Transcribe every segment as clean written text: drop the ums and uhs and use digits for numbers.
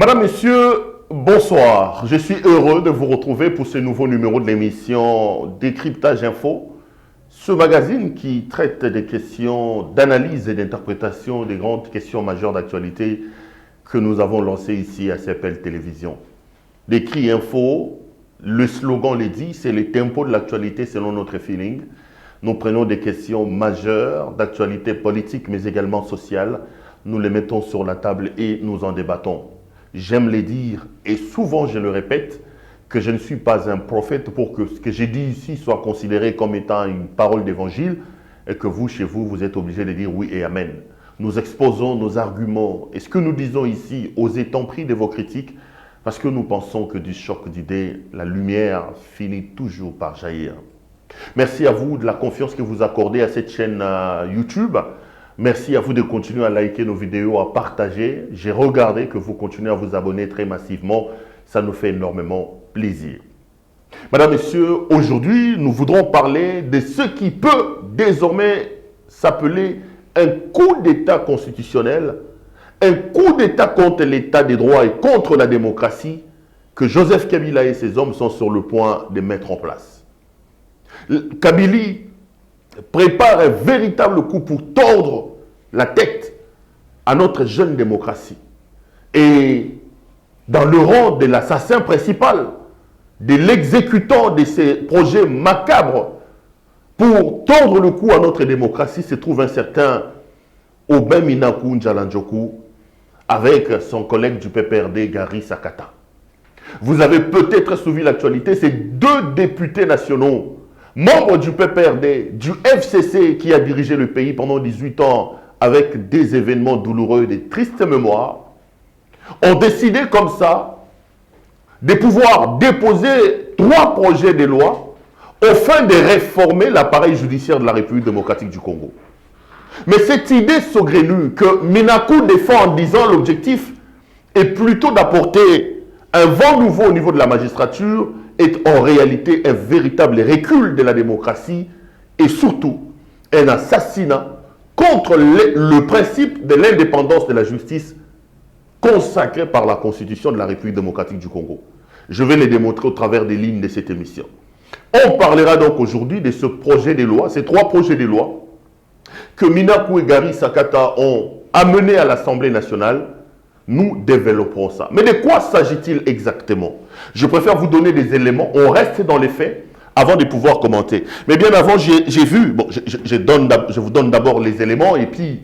Madame, Monsieur, bonsoir. Je suis heureux de vous retrouver pour ce nouveau numéro de l'émission Décryptage Info. Ce magazine qui traite des questions d'analyse et d'interprétation des grandes questions majeures d'actualité que nous avons lancées ici à CPL Télévision. Décrit Info, le slogan le dit, c'est le tempo de l'actualité selon notre feeling. Nous prenons des questions majeures d'actualité politique mais également sociale. Nous les mettons sur la table et nous en débattons. J'aime les dire, et souvent je le répète, que je ne suis pas un prophète pour que ce que j'ai dit ici soit considéré comme étant une parole d'évangile et que vous, chez vous, vous êtes obligé de dire oui et amen. Nous exposons nos arguments et ce que nous disons ici aux étangs pris de vos critiques parce que nous pensons que du choc d'idées, la lumière finit toujours par jaillir. Merci à vous de la confiance que vous accordez à cette chaîne YouTube. Merci à vous de continuer à liker nos vidéos, à partager. J'ai regardé que vous continuez à vous abonner très massivement. Ça nous fait énormément plaisir. Madame, Messieurs, aujourd'hui, nous voudrons parler de ce qui peut désormais s'appeler un coup d'État constitutionnel, un coup d'État contre l'État des droits et contre la démocratie que Joseph Kabila et ses hommes sont sur le point de mettre en place. Kabila prépare un véritable coup pour tordre la tête à notre jeune démocratie. Et dans le rang de l'assassin principal, de l'exécutant de ces projets macabres pour tordre le cou à notre démocratie, se trouve un certain Aubin Minaku Njalandjoku avec son collègue du PPRD, Gary Sakata. Vous avez peut-être suivi l'actualité, ces deux députés nationaux membre du PPRD, du FCC qui a dirigé le pays pendant 18 ans avec des événements douloureux et des tristes mémoires, ont décidé comme ça de pouvoir déposer 3 projets de loi au fin de réformer l'appareil judiciaire de la République démocratique du Congo. Mais cette idée saugrenue que Minaku défend en disant l'objectif est plutôt d'apporter un vent nouveau au niveau de la magistrature est en réalité un véritable recul de la démocratie et surtout un assassinat contre le principe de l'indépendance de la justice consacré par la Constitution de la République démocratique du Congo. Je vais les démontrer au travers des lignes de cette émission. On parlera donc aujourd'hui de ce projet de loi, ces 3 projets de loi que Minaku et Gary Sakata ont amenés à l'Assemblée nationale. Nous développerons ça. Mais de quoi s'agit-il exactement? Je préfère vous donner des éléments. On reste dans les faits avant de pouvoir commenter. Mais bien avant, j'ai vu, bon, je vous donne d'abord les éléments et puis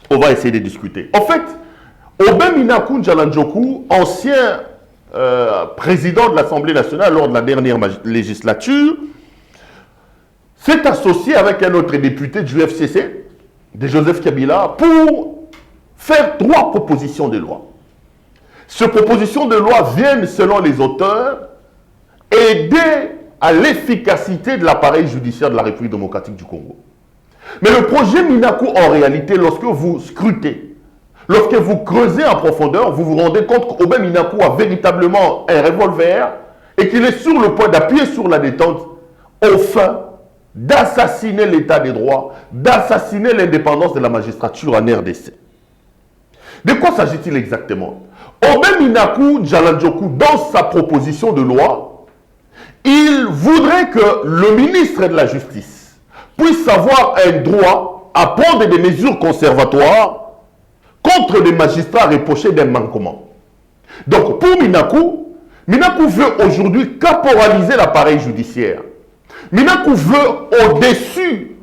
on va essayer de discuter. En fait, Aubin Minaku Njalandjoku, ancien président de l'Assemblée nationale lors de la dernière législature, s'est associé avec un autre député du FCC, de Joseph Kabila, pour faire 3 propositions de loi. Ces propositions de loi viennent, selon les auteurs, aider à l'efficacité de l'appareil judiciaire de la République démocratique du Congo. Mais le projet Minaku, en réalité, lorsque vous scrutez, lorsque vous creusez en profondeur, vous vous rendez compte qu'Aubin Minaku a véritablement un revolver et qu'il est sur le point d'appuyer sur la détente au fin d'assassiner l'état des droits, d'assassiner l'indépendance de la magistrature en RDC. De quoi s'agit-il exactement? Aubin Minaku Njalandjoku, dans sa proposition de loi, il voudrait que le ministre de la Justice puisse avoir un droit à prendre des mesures conservatoires contre des magistrats reprochés d'un manquement. Donc pour Minaku veut aujourd'hui caporaliser l'appareil judiciaire. Minaku veut au-dessus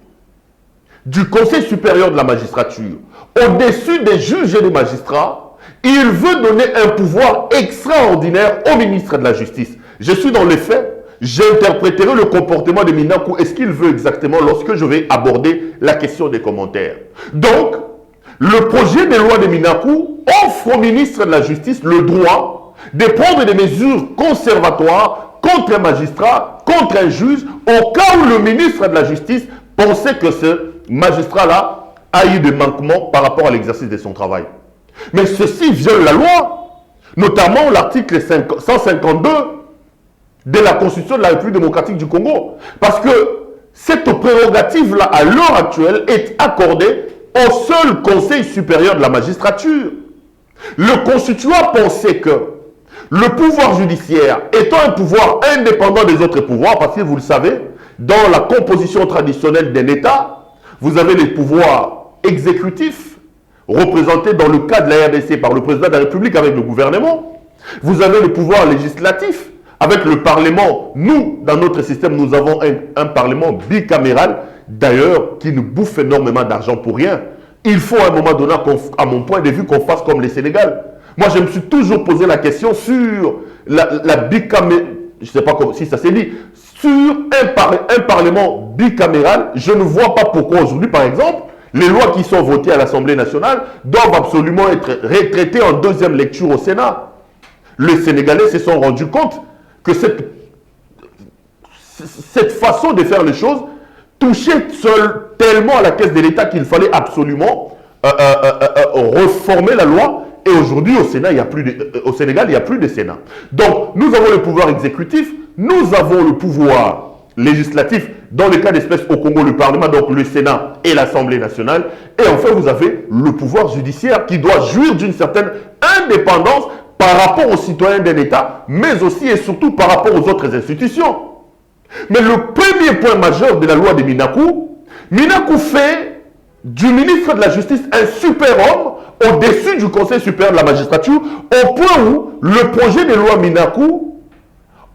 du Conseil supérieur de la magistrature, au-dessus des juges et des magistrats, il veut donner un pouvoir extraordinaire au ministre de la Justice. Je suis dans les faits, j'interpréterai le comportement de Minaku et ce qu'il veut exactement lorsque je vais aborder la question des commentaires. Donc, le projet de loi de Minaku offre au ministre de la Justice le droit de prendre des mesures conservatoires contre un magistrat, contre un juge, au cas où le ministre de la Justice pensait que ce magistrat-là a eu des manquements par rapport à l'exercice de son travail. Mais ceci viole la loi, notamment l'article 152 de la Constitution de la République démocratique du Congo. Parce que cette prérogative-là, à l'heure actuelle, est accordée au seul Conseil supérieur de la magistrature. Le constituant pensait que le pouvoir judiciaire étant un pouvoir indépendant des autres pouvoirs, parce que vous le savez, dans la composition traditionnelle d'un État, vous avez les pouvoirs exécutifs, représentés dans le cas de la RDC par le président de la République avec le gouvernement. Vous avez le pouvoir législatif avec le Parlement. Nous, dans notre système, nous avons un Parlement bicaméral, d'ailleurs, qui nous bouffe énormément d'argent pour rien. Il faut à un moment donné, à mon point de vue, qu'on fasse comme les Sénégal. Moi, je me suis toujours posé la question sur la bicaméral, je ne sais pas si ça s'est dit, sur un Parlement bicaméral. Je ne vois pas pourquoi aujourd'hui, par exemple, les lois qui sont votées à l'Assemblée nationale doivent absolument être retraitées en deuxième lecture au Sénat. Les Sénégalais se sont rendus compte que cette façon de faire les choses touchait tellement à la caisse de l'État qu'il fallait absolument reformer la loi. Et aujourd'hui, au Sénégal, il n'y a plus de Sénat. Donc, nous avons le pouvoir exécutif, nous avons le pouvoir législatif, dans le cas d'espèce au Congo, le Parlement, donc le Sénat et l'Assemblée nationale. Et enfin, vous avez le pouvoir judiciaire qui doit jouir d'une certaine indépendance par rapport aux citoyens d'un État, mais aussi et surtout par rapport aux autres institutions. Mais le premier point majeur de la loi de Minakou, Minakou fait du ministre de la Justice un super-homme au-dessus du Conseil supérieur de la magistrature, au point où le projet de loi Minakou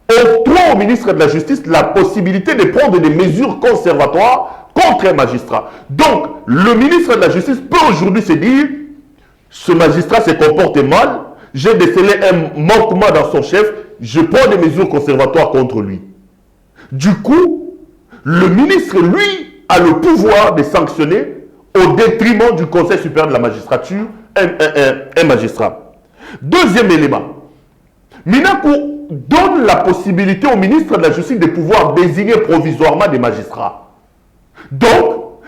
octroie au ministre de la Justice la possibilité de prendre des mesures conservatoires contre un magistrat. Donc, le ministre de la Justice peut aujourd'hui se dire, ce magistrat se comporte mal, j'ai décelé un manquement dans son chef, je prends des mesures conservatoires contre lui. Du coup, le ministre, lui, a le pouvoir de sanctionner au détriment du Conseil supérieur de la magistrature un magistrat. Deuxième élément, Minakou donne la possibilité au ministre de la Justice de pouvoir désigner provisoirement des magistrats. Donc,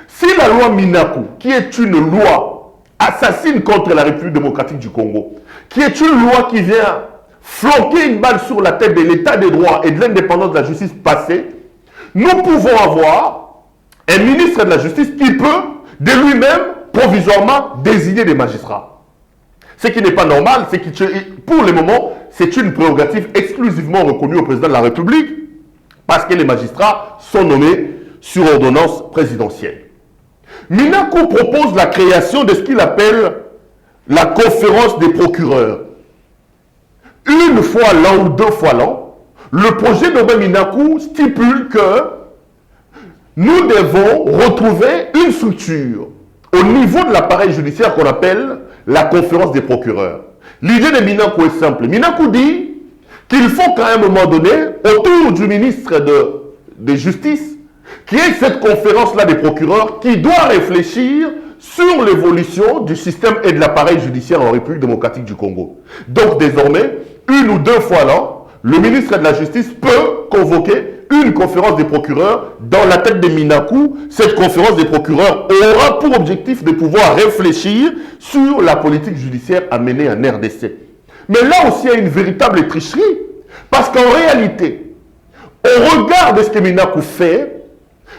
si la loi Minakou, qui est une loi assassine contre la République démocratique du Congo, qui est une loi qui vient flanquer une balle sur la tête de l'état des droits et de l'indépendance de la justice passée, nous pouvons avoir un ministre de la Justice qui peut, de lui-même, provisoirement, désigner des magistrats. Ce qui n'est pas normal, c'est que pour le moment, c'est une prérogative exclusivement reconnue au président de la République, parce que les magistrats sont nommés sur ordonnance présidentielle. Minakou propose la création de ce qu'il appelle la conférence des procureurs. Une fois l'an ou deux fois l'an, le projet de Minakou stipule que nous devons retrouver une structure au niveau de l'appareil judiciaire qu'on appelle la conférence des procureurs. L'idée de Minakou est simple. Minakou dit qu'il faut qu'à un moment donné, autour du ministre de Justice, qu'il y ait cette conférence-là des procureurs qui doit réfléchir sur l'évolution du système et de l'appareil judiciaire en République démocratique du Congo. Donc désormais, une ou deux fois l'an, le ministre de la Justice peut convoquer une conférence des procureurs. Dans la tête de Minakou, cette conférence des procureurs aura pour objectif de pouvoir réfléchir sur la politique judiciaire à mener en RDC. Mais là aussi, il y a une véritable tricherie, parce qu'en réalité, au regard de ce que Minakou fait,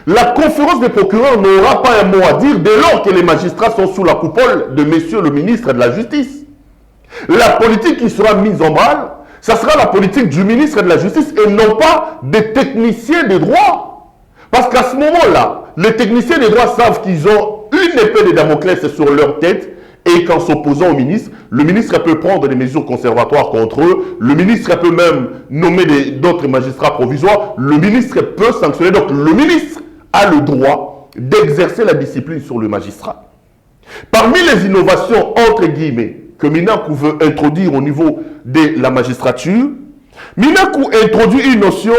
la conférence des procureurs n'aura pas un mot à dire dès lors que les magistrats sont sous la coupole de monsieur le ministre de la Justice. La politique qui sera mise en branle, ça sera la politique du ministre de la Justice et non pas des techniciens des droits. Parce qu'à ce moment-là, les techniciens des droits savent qu'ils ont une épée de Damoclès sur leur tête et qu'en s'opposant au ministre, le ministre peut prendre des mesures conservatoires contre eux, le ministre peut même nommer d'autres magistrats provisoires, le ministre peut sanctionner. Donc le ministre a le droit d'exercer la discipline sur le magistrat. Parmi les innovations, entre guillemets, que Minakou veut introduire au niveau de la magistrature, Minakou introduit une notion,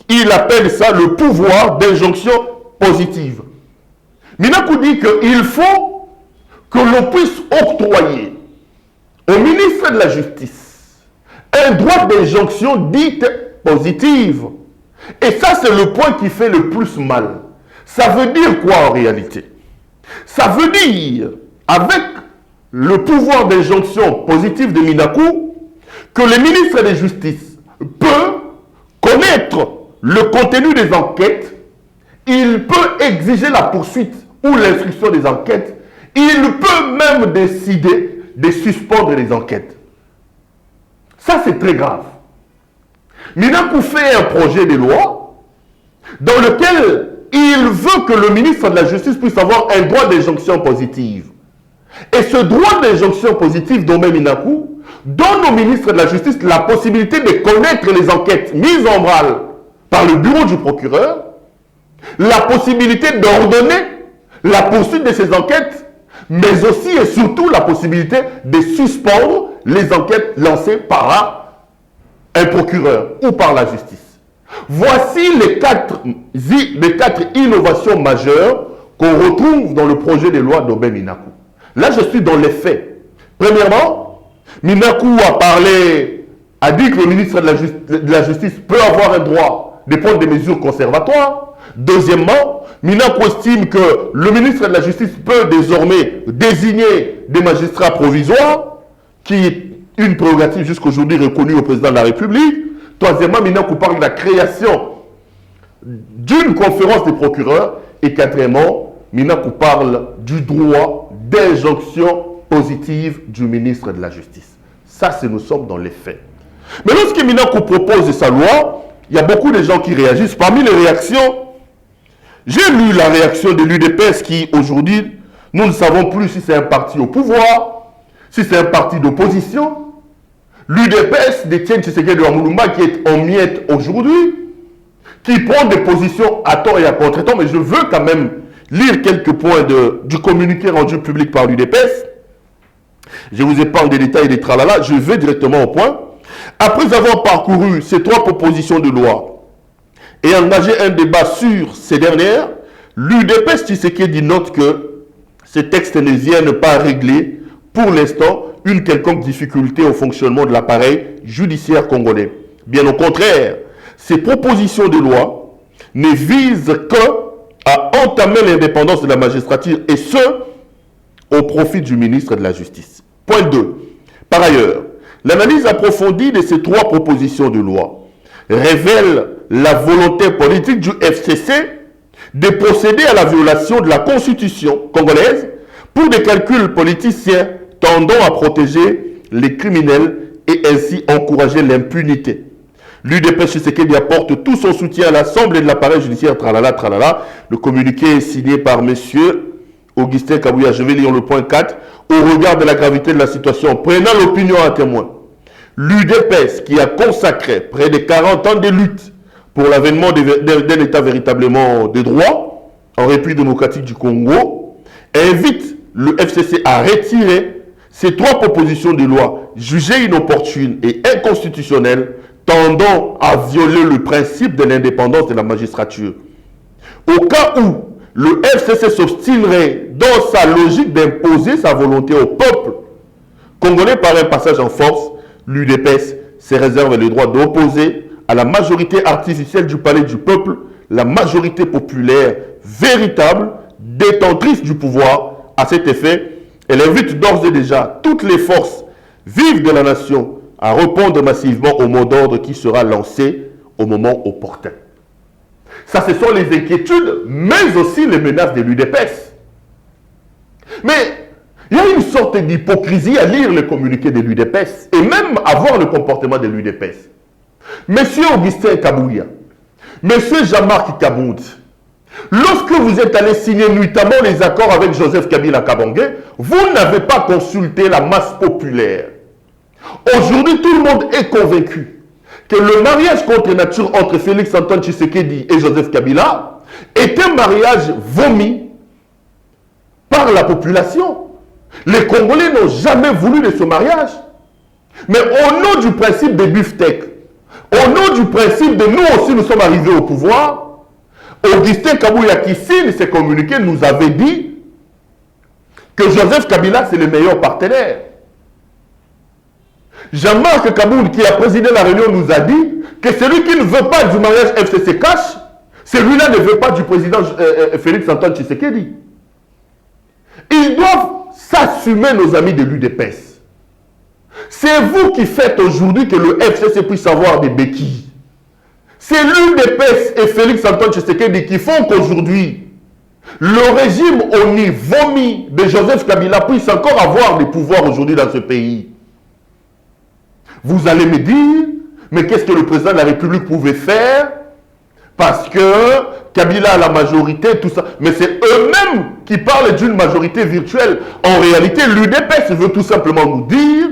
il appelle ça le pouvoir d'injonction positive. Minakou dit qu'il faut que l'on puisse octroyer au ministre de la Justice un droit d'injonction dite positive. Et ça, c'est le point qui fait le plus mal. Ça veut dire quoi en réalité? Ça veut dire, avec le pouvoir d'injonction positive de Minakou, que le ministre de la Justice peut connaître le contenu des enquêtes, il peut exiger la poursuite ou l'instruction des enquêtes, il peut même décider de suspendre les enquêtes. Ça, c'est très grave. Minakou fait un projet de loi dans lequel il veut que le ministre de la Justice puisse avoir un droit d'injonction positive. Et ce droit d'injonction positive Dombé Minakou donne au ministre de la Justice la possibilité de connaître les enquêtes mises en branle par le bureau du procureur, la possibilité d'ordonner la poursuite de ces enquêtes, mais aussi et surtout la possibilité de suspendre les enquêtes lancées par un procureur ou par la justice. Voici les quatre innovations majeures qu'on retrouve dans le projet de loi d'Aubin Minakou. Là, je suis dans les faits. Premièrement, Minakou a dit que le ministre de la Justice peut avoir un droit de prendre des mesures conservatoires. Deuxièmement, Minakou estime que le ministre de la Justice peut désormais désigner des magistrats provisoires, qui est une prérogative jusqu'aujourd'hui reconnue au président de la République. Troisièmement, Minakou parle de la création d'une conférence des procureurs. Et quatrièmement, Minakou parle du droit d'injonction positive du ministre de la Justice. Ça, c'est nous sommes dans les faits. Mais lorsque Minakou propose sa loi, il y a beaucoup de gens qui réagissent. Parmi les réactions, j'ai lu la réaction de l'UDPS qui, aujourd'hui, nous ne savons plus si c'est un parti au pouvoir, si c'est un parti d'opposition. L'UDPS détient Tshisekedi Wamulumba qui est en miettes aujourd'hui, qui prend des positions à tort et à contre-temps, mais je veux quand même lire quelques points du communiqué rendu public par l'UDPS. Je vous épargne des détails et des tralala, je vais directement au point. Après avoir parcouru ces trois propositions de loi et engagé un débat sur ces dernières, l'UDPS Tshisekedi note que ces textes ne viennent pas régler pour l'instant une quelconque difficulté au fonctionnement de l'appareil judiciaire congolais. Bien au contraire, ces propositions de loi ne visent qu'à entamer l'indépendance de la magistrature et ce, au profit du ministre de la Justice. Point 2. Par ailleurs, l'analyse approfondie de ces trois propositions de loi révèle la volonté politique du FCC de procéder à la violation de la Constitution congolaise pour des calculs politiciens tendant à protéger les criminels et ainsi encourager l'impunité. L'UDPS Tshisekedi apporte tout son soutien à l'Assemblée de l'appareil judiciaire, tralala, tralala. Le communiqué est signé par M. Augustin Kabouya. Je vais lire le point 4. Au regard de la gravité de la situation, prenant l'opinion à témoin, l'UDPS, qui a consacré près de 40 ans de lutte pour l'avènement d'un État véritablement de droit en République démocratique du Congo, invite le FCC à retirer ces trois propositions de loi jugées inopportunes et inconstitutionnelles tendant à violer le principe de l'indépendance de la magistrature. Au cas où le FCC s'obstinerait dans sa logique d'imposer sa volonté au peuple congolais par un passage en force, l'UDPS se réserve le droit d'opposer à la majorité artificielle du palais du peuple la majorité populaire véritable, détentrice du pouvoir. À cet effet, elle invite d'ores et déjà toutes les forces vives de la nation à répondre massivement au mot d'ordre qui sera lancé au moment opportun. Ça, ce sont les inquiétudes, mais aussi les menaces de l'UDPS. Mais il y a une sorte d'hypocrisie à lire le communiqué de l'UDPS et même à voir le comportement de l'UDPS. Monsieur Augustin Kabouya, Monsieur Jean-Marc Kabound, lorsque vous êtes allé signer nuitamment les accords avec Joseph Kabila Kabange, vous n'avez pas consulté la masse populaire. Aujourd'hui, tout le monde est convaincu que le mariage contre nature entre Félix Antoine Tshisekedi et Joseph Kabila est un mariage vomi par la population. Les Congolais n'ont jamais voulu de ce mariage. Mais au nom du principe des beefsteaks, au nom du principe de nous aussi nous sommes arrivés au pouvoir, Augustin Kabouya qui signe ces communiqués nous avait dit que Joseph Kabila c'est le meilleur partenaire. Jean-Marc Kaboul qui a présidé la réunion nous a dit que celui qui ne veut pas du mariage FCC cash, celui-là ne veut pas du président Félix Antoine Tshisekedi. Ils doivent s'assumer, nos amis de l'UDPS. C'est vous qui faites aujourd'hui que le FCC puisse avoir des béquilles. C'est l'UDPS et Félix Antoine Tshisekedi qui font qu'aujourd'hui, le régime ONU vomi de Joseph Kabila puisse encore avoir des pouvoirs aujourd'hui dans ce pays. Vous allez me dire, mais qu'est-ce que le président de la République pouvait faire? Parce que Kabila a la majorité, tout ça. Mais c'est eux-mêmes qui parlent d'une majorité virtuelle. En réalité, l'UDPS veut tout simplement nous dire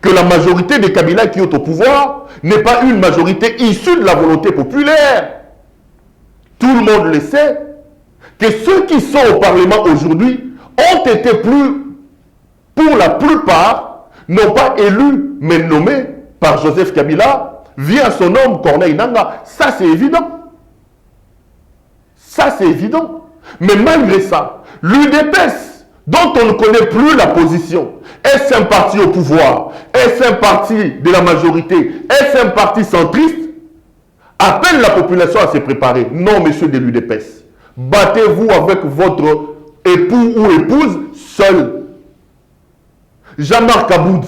que la majorité des Kabila qui est au pouvoir n'est pas une majorité issue de la volonté populaire. Tout le monde le sait. Que ceux qui sont au Parlement aujourd'hui ont été pour la plupart, non pas élus, mais nommés par Joseph Kabila via son homme Corneille Nangaa. Ça, c'est évident. Ça, c'est évident. Mais malgré ça, l'UDPS, dont on ne connaît plus la position, est-ce un parti au pouvoir? Est-ce un parti de la majorité? Est-ce un parti centriste? Appelle la population à se préparer. Non, monsieur de l'UDPS. Battez-vous avec votre époux ou épouse seul. Jean-Marc Kaboud,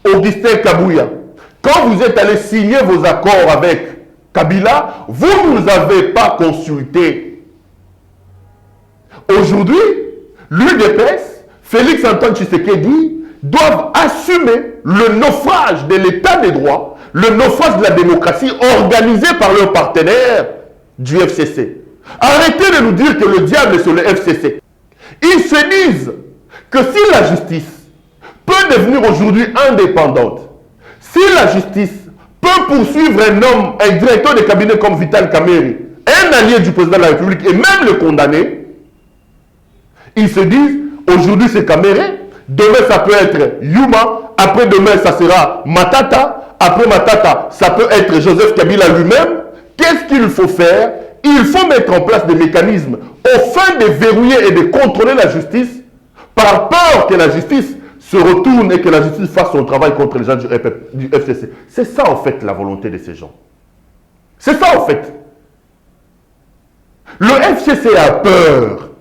Augustin Kabouya, quand vous êtes allé signer vos accords avec Kabila, vous ne nous avez pas consulté. Aujourd'hui, l'UDPS, Félix-Antoine Tshisekedi, doivent assumer le naufrage de l'état des droits, le naufrage de la démocratie organisé par leurs partenaires du FCC. Arrêtez de nous dire que le diable est sur le FCC. Ils se disent que si la justice peut devenir aujourd'hui indépendante, si la justice peut poursuivre un homme, un directeur de cabinet comme Vital Kamerhe, un allié du président de la République et même le condamner, ils se disent aujourd'hui c'est Kamerhe, demain ça peut être Yuma, après-demain ça sera Matata, après Matata ça peut être Joseph Kabila lui-même. Qu'est-ce qu'il faut faire? Il faut mettre en place des mécanismes au fin de verrouiller et de contrôler la justice par peur que la justice se retourne et que la justice fasse son travail contre les gens du FCC. C'est ça en fait la volonté de ces gens. C'est ça en fait. Le FCC a peur.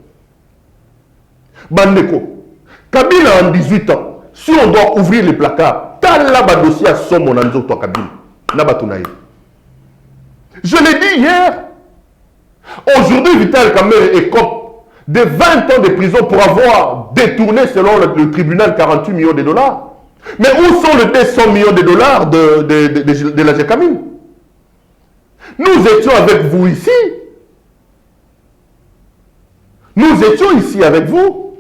Bandeko, Kabila en 18 ans, si on doit ouvrir les placards, t'as là-bas dossier à son mon anzo toi Kabila. Je l'ai dit hier. Aujourd'hui, Vital Kamerhe écope de 20 ans de prison pour avoir détourné, selon le tribunal, 48 millions de dollars. Mais où sont les 200 millions de dollars de la GECAMIN? Nous étions avec vous ici. Nous étions ici avec vous.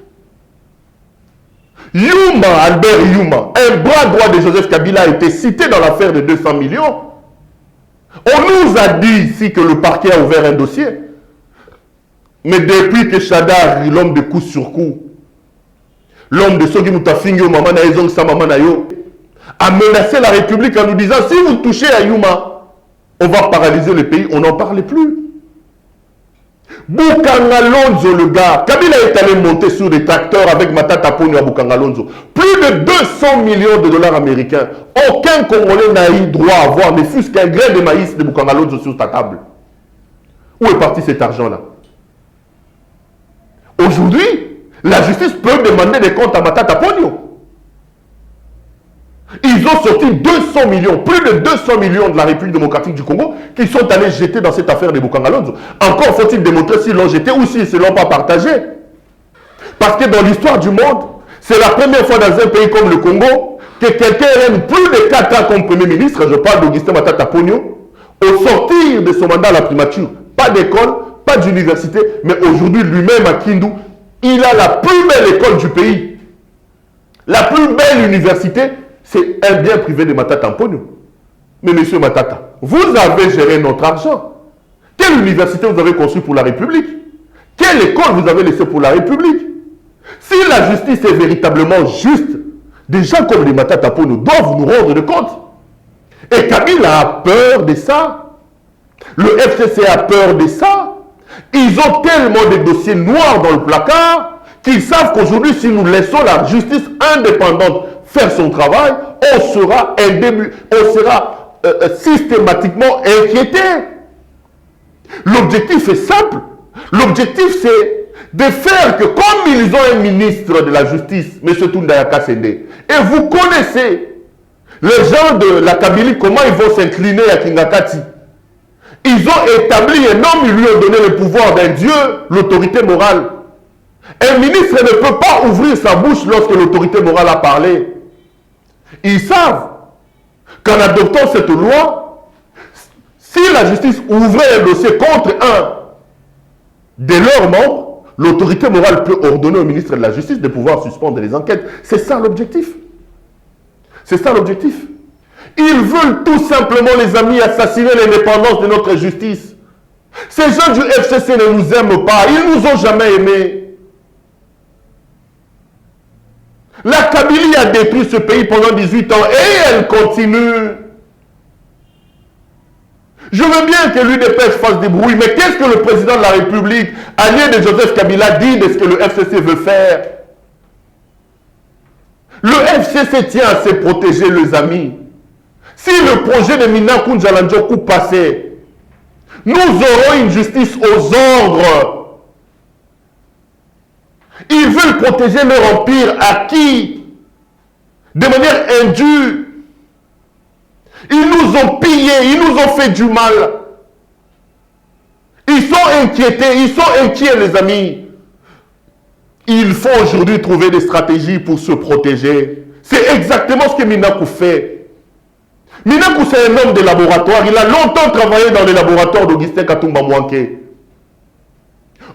Yuma, Albert Yuma, un bras droit de Joseph Kabila, a été cité dans l'affaire de 200 millions. On nous a dit ici que le parquet a ouvert un dossier. Mais depuis que Chadar, l'homme de coup sur coup, l'homme de Sogi Moutafingo, Maman Naïzong, Maman Nayo, a menacé la République en nous disant si vous touchez à Yuma, on va paralyser le pays. On n'en parlait plus. Bukangalonzo, le gars, Kabila est allé monter sur des tracteurs avec Matata Ponyo à Bukangalonzo. Plus de 200 millions de dollars américains. Aucun Congolais n'a eu droit à avoir ne fût-ce qu'un grain de maïs de Bukangalonzo sur ta table. Où est parti cet argent-là? Aujourd'hui, la justice peut demander des comptes à Matata Ponyo. Ils ont sorti 200 millions, plus de 200 millions de la République démocratique du Congo qui sont allés jeter dans cette affaire de Bukangalonzo. Encore faut-il démontrer s'ils l'ont jeté ou s'ils ne se l'ont pas partagé. Parce que dans l'histoire du monde, c'est la première fois dans un pays comme le Congo que quelqu'un règne plus de 4 ans comme Premier ministre, je parle d'Augustin Matata Ponyo, au sortir de son mandat à la primature. Pas d'école, pas d'université, mais aujourd'hui lui-même à Kindu, il a la plus belle école du pays. La plus belle université, c'est un bien privé de Matata Ponyo. Mais monsieur Matata, vous avez géré notre argent. Quelle université vous avez construite pour la République? Quelle école vous avez laissée pour la République? Si la justice est véritablement juste, des gens comme les Matata Ponyo doivent nous rendre de compte. Et Kabila a peur de ça. Le FCC a peur de ça. Ils ont tellement de dossiers noirs dans le placard qu'ils savent qu'aujourd'hui, si nous laissons la justice indépendante faire son travail, on sera systématiquement inquiété. L'objectif est simple. L'objectif, c'est de faire que, comme ils ont un ministre de la justice, M. Tundaya Kasende, et vous connaissez les gens de la Kabylie, comment ils vont s'incliner à Kingakati. Ils ont établi un homme, ils lui ont donné le pouvoir d'un Dieu, l'autorité morale. Un ministre ne peut pas ouvrir sa bouche lorsque l'autorité morale a parlé. Ils savent qu'en adoptant cette loi, si la justice ouvrait un dossier contre un de leurs membres, l'autorité morale peut ordonner au ministre de la Justice de pouvoir suspendre les enquêtes. C'est ça l'objectif. C'est ça l'objectif. Ils veulent tout simplement, les amis, assassiner l'indépendance de notre justice. Ces gens du FCC ne nous aiment pas. Ils ne nous ont jamais aimés. La Kabylie a détruit ce pays pendant 18 ans et elle continue. Je veux bien que l'UDPS fasse des bruits, mais qu'est-ce que le président de la République, allié de Joseph Kabila, dit de ce que le FCC veut faire? Le FCC tient à se protéger, les amis. Si le projet de Minakou Njalandjoku passait, nous aurons une justice aux ordres. Ils veulent protéger leur empire acquis de manière indue. Ils nous ont pillés, ils nous ont fait du mal. Ils sont inquiétés, ils sont inquiets, les amis. Il faut aujourd'hui trouver des stratégies pour se protéger. C'est exactement ce que Minakou fait. Minakou, c'est un homme de laboratoire. Il a longtemps travaillé dans les laboratoires d'Augustin Katumba Mwanké.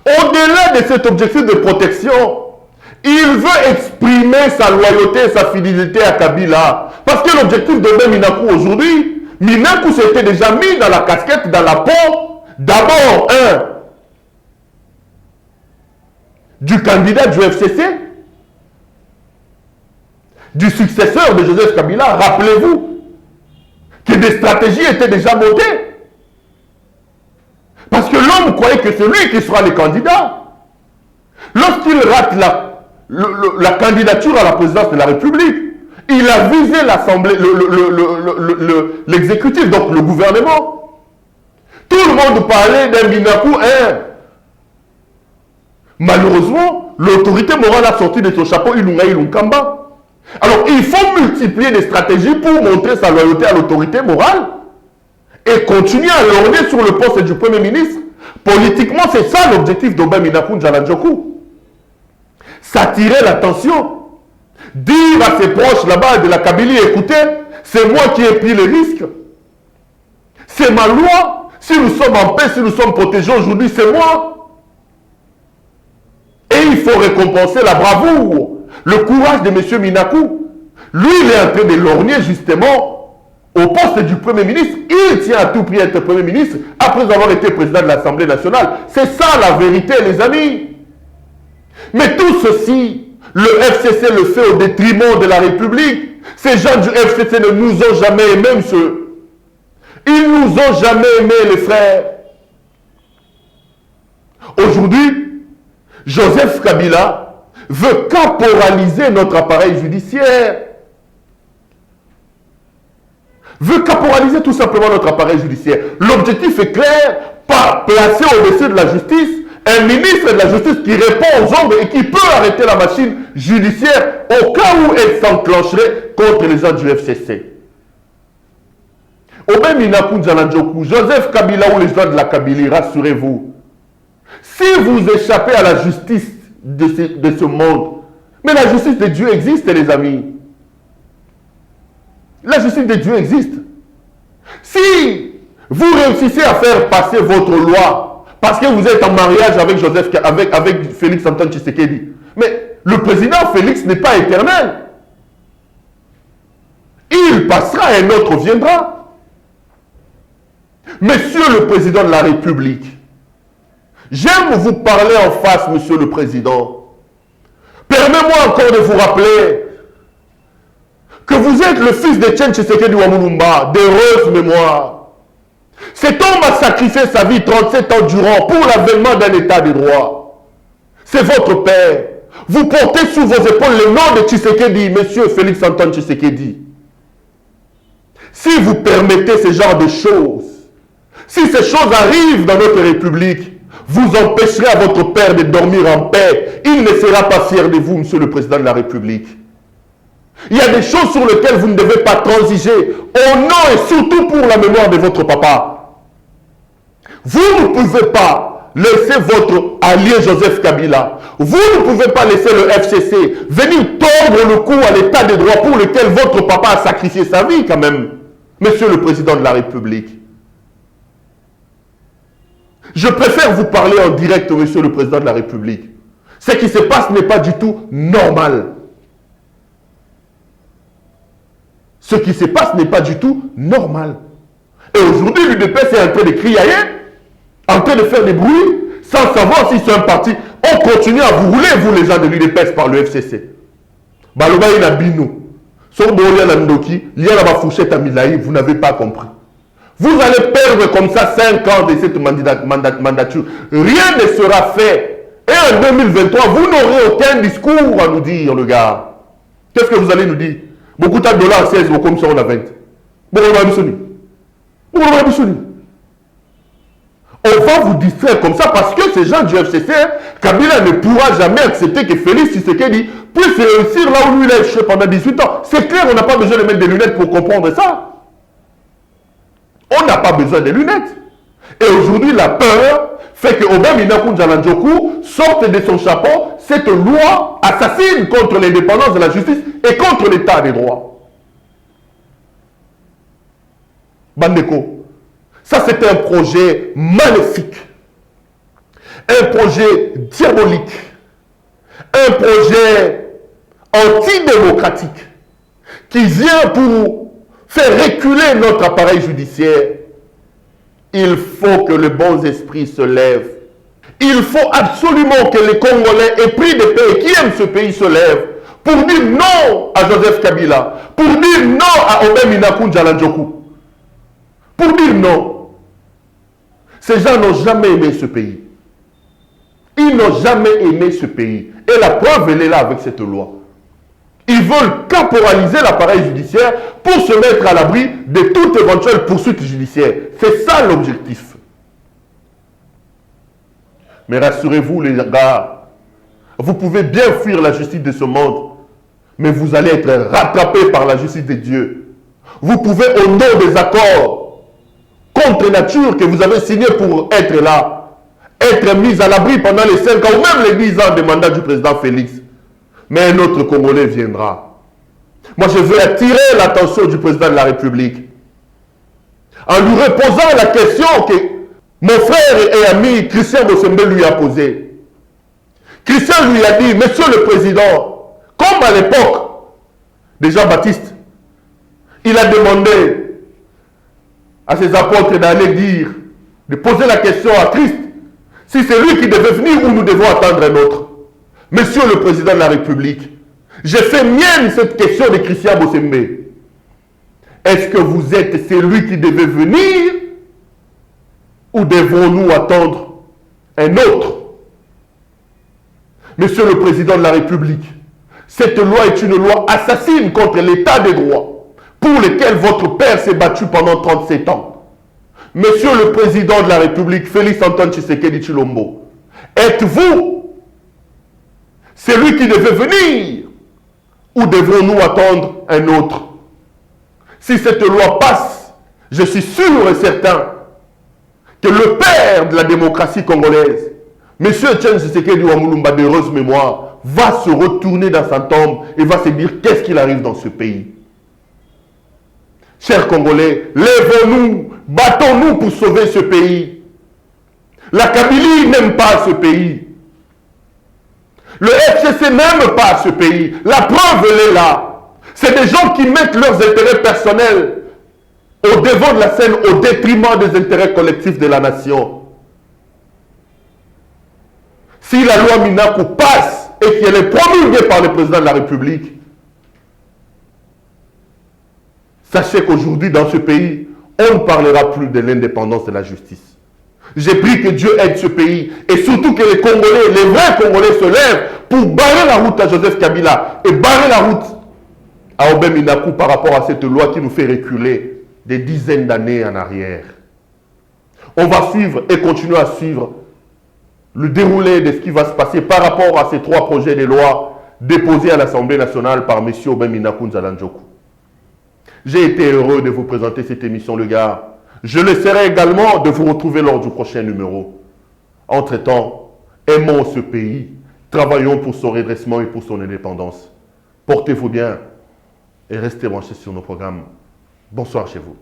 Au-delà de cet objectif de protection, il veut exprimer sa loyauté et sa fidélité à Kabila. Parce que l'objectif de Minakou aujourd'hui, Minakou s'était déjà mis dans la casquette, dans la peau, d'abord, du candidat du FCC, du successeur de Joseph Kabila. Rappelez-vous que des stratégies étaient déjà montées. Parce que l'homme croyait que c'est lui qui sera le candidat. Lorsqu'il rate la candidature à la présidence de la République, il a visé l'Assemblée, l'exécutif, donc le gouvernement. Tout le monde parlait d'un Minakou. Malheureusement, l'autorité morale a sorti de son chapeau Ilunga Ilunkamba. Alors, il faut multiplier des stratégies pour montrer sa loyauté à l'autorité morale et continuer à l'orner sur le poste du Premier ministre. Politiquement, c'est ça l'objectif d'Aubin Minakou Njalandjoku. S'attirer l'attention. Dire à ses proches là-bas de la Kabylie, écoutez, c'est moi qui ai pris le risque. C'est ma loi. Si nous sommes en paix, si nous sommes protégés aujourd'hui, c'est moi. Et il faut récompenser la bravoure, le courage de M. Minakou. Lui, il est en train de lorgner justement au poste du Premier ministre. Il tient à tout prix à être Premier ministre après avoir été président de l'Assemblée nationale. C'est ça la vérité, les amis. Mais tout ceci, le FCC le fait au détriment de la République. Ces gens du FCC ne nous ont jamais aimés, monsieur. Ils nous ont jamais aimés, les frères. Aujourd'hui, Joseph Kabila veut caporaliser notre appareil judiciaire. Veut caporaliser tout simplement notre appareil judiciaire. L'objectif est clair, pas placer au-dessus de la justice un ministre de la Justice qui répond aux ordres et qui peut arrêter la machine judiciaire au cas où elle s'enclencherait contre les gens du FCC. Aubin Minakou Njalandjoku, Joseph Kabila ou les gens de la Kabylie, rassurez-vous, si vous échappez à la justice de ce monde, mais la justice de Dieu existe, les amis. La justice de Dieu existe. Si vous réussissez à faire passer votre loi, parce que vous êtes en mariage avec Félix Antoine Tshisekedi, mais le président Félix n'est pas éternel. Il passera, un autre viendra. Monsieur le président de la République, j'aime vous parler en face, monsieur le président. Permettez-moi encore de vous rappeler que vous êtes le fils de Tchen Tshisekedi Wamulumba, d'heureuse mémoire. Cet homme a sacrifié sa vie 37 ans durant pour l'avènement d'un état de droit. C'est votre père. Vous portez sous vos épaules le nom de Tshisekedi, monsieur Félix Antoine Tshisekedi. Si vous permettez ce genre de choses, si ces choses arrivent dans notre République, vous empêcherez à votre père de dormir en paix. Il ne sera pas fier de vous, monsieur le président de la République. Il y a des choses sur lesquelles vous ne devez pas transiger, au nom et surtout pour la mémoire de votre papa. Vous ne pouvez pas laisser votre allié Joseph Kabila, vous ne pouvez pas laisser le FCC venir tordre le cou à l'état de droit pour lequel votre papa a sacrifié sa vie quand même, Monsieur le Président de la République. Je préfère vous parler en direct, Monsieur le Président de la République. Ce qui se passe n'est pas du tout normal. Ce qui se passe n'est pas du tout normal. Et aujourd'hui, l'UDPS est en train de crier, en train de faire des bruits, sans savoir si c'est un parti. On continue à vous rouler, vous les gens de l'UDPS, par le FCC. Baloba il a binou. Son bolia la ndoki, il y a la fourchette à Milaï, vous n'avez pas compris. Vous allez perdre comme ça 5 ans de cette mandature. Rien ne sera fait. Et en 2023, vous n'aurez aucun discours à nous dire, le gars. Qu'est-ce que vous allez nous dire? Beaucoup de dollars à 16, comme ça on a 20. On va vous distraire comme ça parce que ces gens du FCC, Kabila ne pourra jamais accepter que Félix Tshisekedi puisse réussir là où lui il a échoué pendant 18 ans. C'est clair, on n'a pas besoin de mettre des lunettes pour comprendre ça. On n'a pas besoin de lunettes. Et aujourd'hui, la peur fait que Obama Minakou Njalandjoku sorte de son chapeau cette loi assassine contre l'indépendance de la justice et contre l'état des droits. Bandeko, ça c'était un projet maléfique, un projet diabolique, un projet antidémocratique qui vient pour faire reculer notre appareil judiciaire. Il faut que les bons esprits se lèvent. Il faut absolument que les Congolais épris de paix qui aiment ce pays se lèvent pour dire non à Joseph Kabila, pour dire non à Obama Minakou Njalandjoku. Pour dire non. Ces gens n'ont jamais aimé ce pays. Ils n'ont jamais aimé ce pays. Et la preuve, elle est là avec cette loi. Ils veulent caporaliser l'appareil judiciaire pour se mettre à l'abri de toute éventuelle poursuite judiciaire. C'est ça l'objectif. Mais rassurez-vous les gars, vous pouvez bien fuir la justice de ce monde, mais vous allez être rattrapés par la justice de Dieu. Vous pouvez, au nom des accords contre nature que vous avez signés pour être là, être mis à l'abri pendant les 5 ans ou même les 10 ans de mandat du président Félix. Mais un autre Congolais viendra. Moi, je veux attirer l'attention du président de la République en lui reposant la question que mon frère et ami Christian Bossembe lui a posée. Christian lui a dit, Monsieur le Président, comme à l'époque de Jean-Baptiste, il a demandé à ses apôtres d'aller dire, de poser la question à Christ, si c'est lui qui devait venir ou nous devons attendre un autre. Monsieur le Président de la République, j'ai fait mienne cette question de Christian Bossembe. Est-ce que vous êtes celui qui devait venir ou devons-nous attendre un autre? Monsieur le Président de la République, cette loi est une loi assassine contre l'état des droits pour lequel votre père s'est battu pendant 37 ans. Monsieur le Président de la République, Félix Antoine Tshisekedi Tshilombo, êtes-vous celui qui devait venir ou devons-nous attendre un autre? Si cette loi passe, je suis sûr et certain que le père de la démocratie congolaise, M. Etienne Tshisekedi Wamulumba d'heureuse mémoire, va se retourner dans sa tombe et va se dire qu'est-ce qu'il arrive dans ce pays. Chers Congolais, lèvons-nous, battons-nous pour sauver ce pays. La Kabylie n'aime pas ce pays. Le FCC n'aime pas ce pays. La preuve, elle est là. C'est des gens qui mettent leurs intérêts personnels au devant de la scène au détriment des intérêts collectifs de la nation. Si la loi Minakou passe et qu'elle est promulguée par le président de la République, sachez qu'aujourd'hui, dans ce pays, on ne parlera plus de l'indépendance de la justice. J'ai pris que Dieu aide ce pays et surtout que les Congolais, les vrais Congolais se lèvent pour barrer la route à Joseph Kabila et barrer la route à Obama Minakou par rapport à cette loi qui nous fait reculer des dizaines d'années en arrière. On va suivre et continuer à suivre le déroulé de ce qui va se passer par rapport à ces 3 projets de loi déposés à l'Assemblée nationale par M. Obama Minakou Njalandjoku. J'ai été heureux de vous présenter cette émission, les gars. Je laisserai également de vous retrouver lors du prochain numéro. Entre-temps, aimons ce pays, travaillons pour son redressement et pour son indépendance. Portez-vous bien et restez branchés sur nos programmes. Bonsoir chez vous.